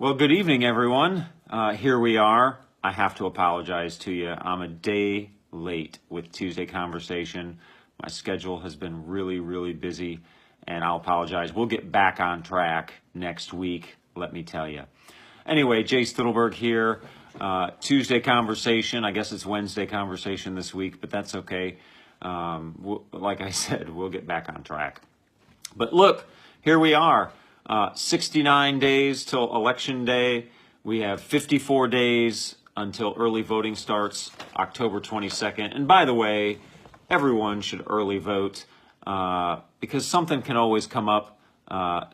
Well, good evening, everyone. Here we are. I have to apologize to you. I'm a day late with Tuesday Conversation. My schedule has been really busy, and I'll apologize. We'll get back on track next week, let me tell you. Anyway, Jay Stittleburg here. Tuesday Conversation. I guess it's Wednesday Conversation this week, but that's okay. Like I said, we'll get back on track. But look, here we are. 69 days till Election Day. We have 54 days until early voting starts, October 22nd. And by the way, everyone should early vote because something can always come up.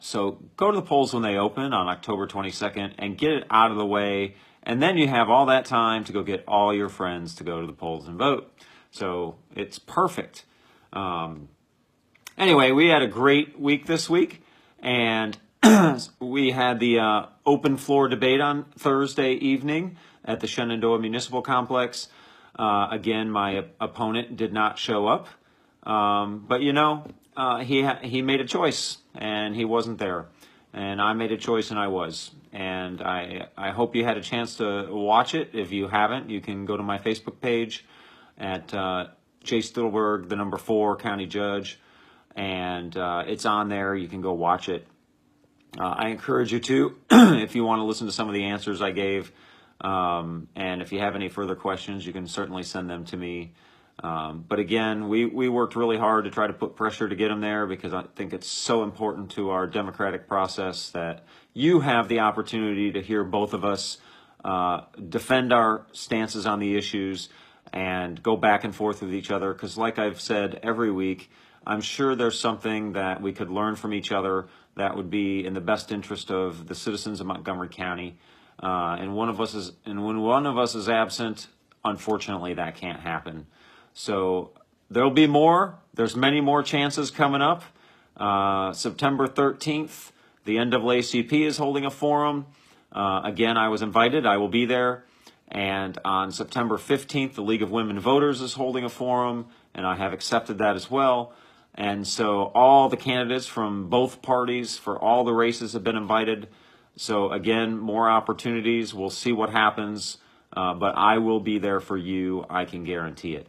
So go to the polls when they open on October 22nd and get it out of the way. And then you have all that time to go get all your friends to go to the polls and vote. So it's perfect. Anyway, we had a great week this week, and we had the open floor debate on Thursday evening at the Shenandoah Municipal Complex. Again, my opponent did not show up, but you know, he made a choice, and he wasn't there. And I made a choice, and I was. And I hope you had a chance to watch it. If you haven't, you can go to my Facebook page at Jay Stittleburg, the number 4 county judge. And it's on there. You can go watch it. I encourage you to, if you want to listen to some of the answers I gave. And if you have any further questions, you can certainly send them to me. But again, we worked really hard to try to put pressure to get them there because I think it's so important to our democratic process that you have the opportunity to hear both of us defend our stances on the issues and go back and forth with each other. Because like I've said every week, I'm sure there's something that we could learn from each other that would be in the best interest of the citizens of Montgomery County. And when one of us is absent, unfortunately, that can't happen. So there'll be more. There's many more chances coming up. September 13th, the NAACP is holding a forum. Again, I was invited. I will be there. And on September 15th, the League of Women Voters is holding a forum, and I have accepted that as well. And so all the candidates from both parties for all the races have been invited. So again, more opportunities. We'll see what happens, but I will be there for you. I can guarantee it.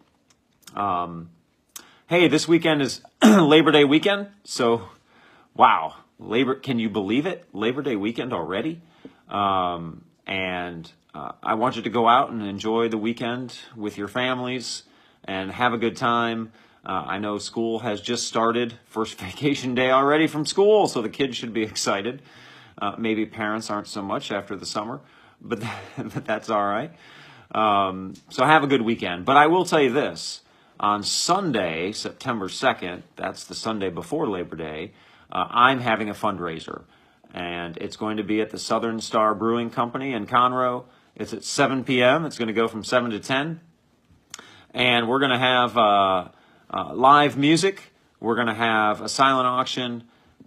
Hey, this weekend is Labor Day weekend. So, wow, can you believe it? Labor Day weekend already? And I want you to go out and enjoy the weekend with your families and have a good time. I know school has just started, first vacation day already from school, so the kids should be excited. Maybe parents aren't so much after the summer, but that's all right. So have a good weekend. But I will tell you this. On Sunday, September 2nd, that's the Sunday before Labor Day, I'm having a fundraiser. And it's going to be at the Southern Star Brewing Company in Conroe. It's at 7 p.m. It's going to go from 7 to 10. And we're going to have live music. We're going to have a silent auction.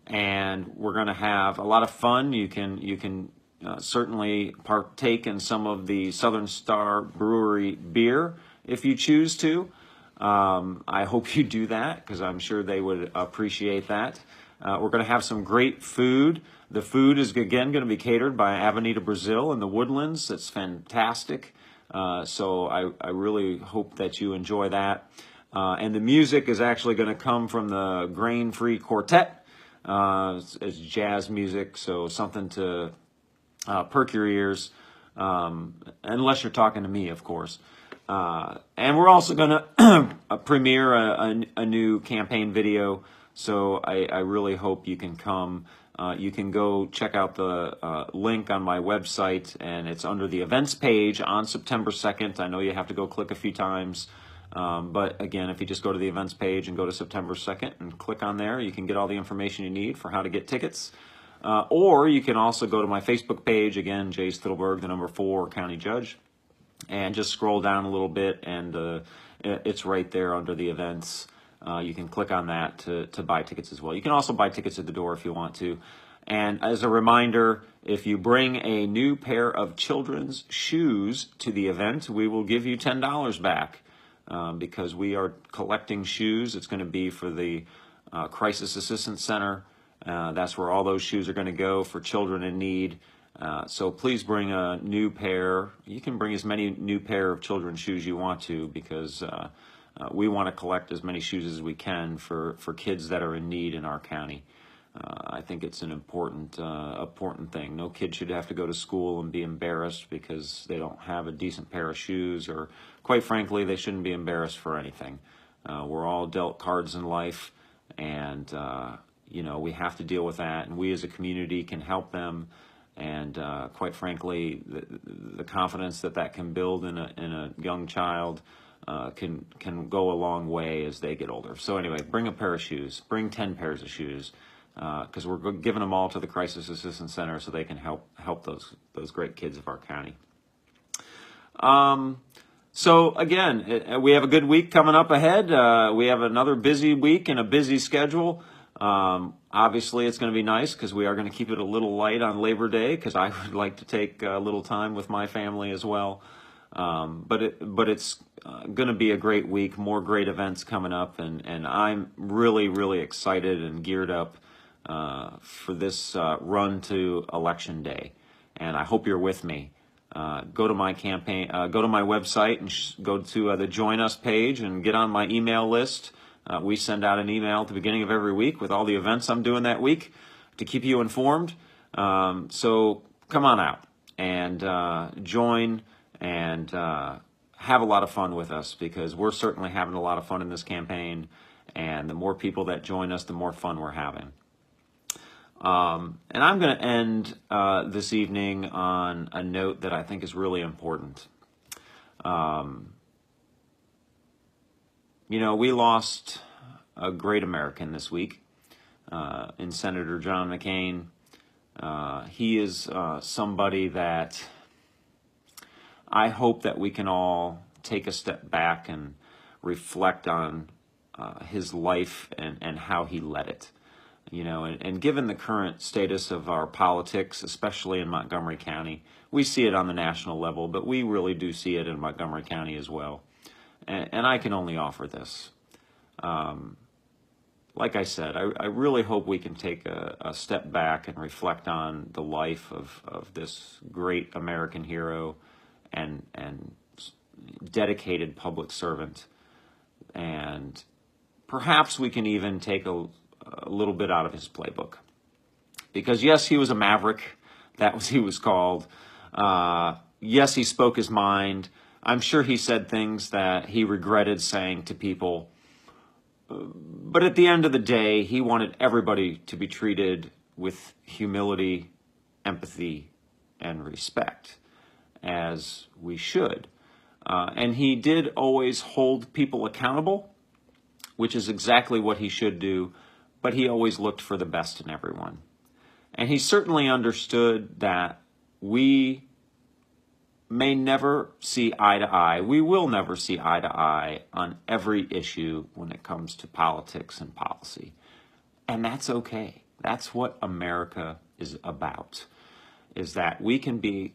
And we're going to have a lot of fun. You can certainly partake in some of the Southern Star Brewery beer if you choose to. I hope you do that because I'm sure they would appreciate that. We're going to have some great food. The food is, again, going to be catered by Avenida Brazil in the Woodlands. It's fantastic. So I really hope that you enjoy that. And the music is actually going to come from the Grain Free Quartet. It's jazz music, so something to perk your ears, unless you're talking to me, of course. And we're also going to premiere a new campaign video, so I really hope you can come. You can go check out the link on my website, and it's under the events page on September 2nd. I know you have to go click a few times, but again, if you just go to the events page and go to September 2nd and click on there, you can get all the information you need for how to get tickets. Or you can also go to my Facebook page, again, Jay Stittleburg, the number 4 county judge, and just scroll down a little bit, and it's right there under the events. You can click on that to buy tickets as well. You can also buy tickets at the door if you want to. And as a reminder, if you bring a new pair of children's shoes to the event, we will give you $10 back because we are collecting shoes. It's going to be for the Crisis Assistance Center. That's where all those shoes are going to go for children in need. So please bring a new pair. You can bring as many new pair of children's shoes you want to, because we want to collect as many shoes as we can for kids that are in need in our county. I think it's an important thing. No kid should have to go to school and be embarrassed because they don't have a decent pair of shoes, or quite frankly, they shouldn't be embarrassed for anything. We're all dealt cards in life, and we have to deal with that, and we as a community can help them. And quite frankly, the confidence that can build in a young child can go a long way as they get older. So anyway, bring a pair of shoes. Bring 10 pairs of shoes, because we're giving them all to the Crisis Assistance Center so they can help those great kids of our county. So again, we have a good week coming up ahead. We have another busy week and a busy schedule. Obviously, it's going to be nice because we are going to keep it a little light on Labor Day, because I would like to take a little time with my family as well. But it's going to be a great week, more great events coming up, and I'm really, really excited and geared up for this run to Election Day. And I hope you're with me. Go to my campaign, go to my website and go to the Join Us page and get on my email list. We send out an email at the beginning of every week with all the events I'm doing that week to keep you informed. So come on out and join and have a lot of fun with us, because we're certainly having a lot of fun in this campaign. And the more people that join us, the more fun we're having. And I'm going to end this evening on a note that I think is really important. We lost a great American this week in Senator John McCain. He is somebody that I hope that we can all take a step back and reflect on his life and how he led it. And given the current status of our politics, especially in Montgomery County, we see it on the national level, but we really do see it in Montgomery County as well. And I can only offer this. Like I said, I really hope we can take a step back and reflect on the life of this great American hero and dedicated public servant. And perhaps we can even take a little bit out of his playbook. Because yes, he was a maverick. That was he was called. Yes, he spoke his mind. I'm sure he said things that he regretted saying to people. But at the end of the day, he wanted everybody to be treated with humility, empathy, and respect, as we should. And he did always hold people accountable, which is exactly what he should do, but he always looked for the best in everyone. And he certainly understood that we may never see eye to eye. We will never see eye to eye on every issue when it comes to politics and policy. And that's okay. That's what America is about, is that we can be,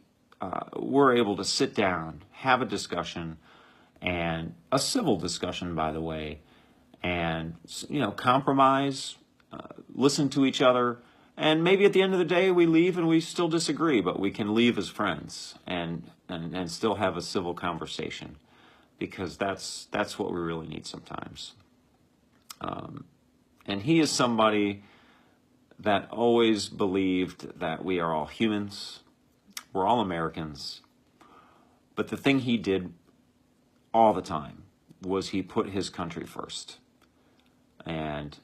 we're able to sit down, have a discussion, and a civil discussion, by the way, and, compromise, listen to each other. And maybe at the end of the day, we leave and we still disagree, but we can leave as friends and still have a civil conversation, because that's what we really need sometimes. And he is somebody that always believed that we are all humans, we're all Americans, but the thing he did all the time was he put his country first. And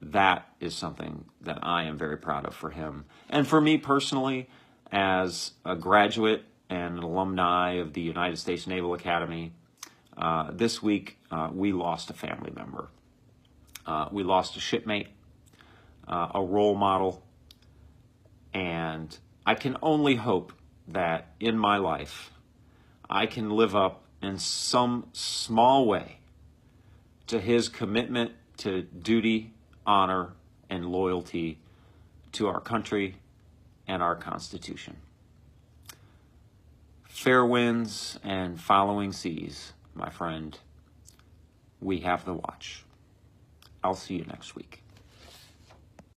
that is something that I am very proud of for him. And for me personally, as a graduate and an alumni of the United States Naval Academy, this week we lost a family member. We lost a shipmate, a role model, and I can only hope that in my life I can live up in some small way to his commitment to duty, honor, and loyalty to our country and our Constitution. Fair winds and following seas, my friend. We have the watch. I'll see you next week.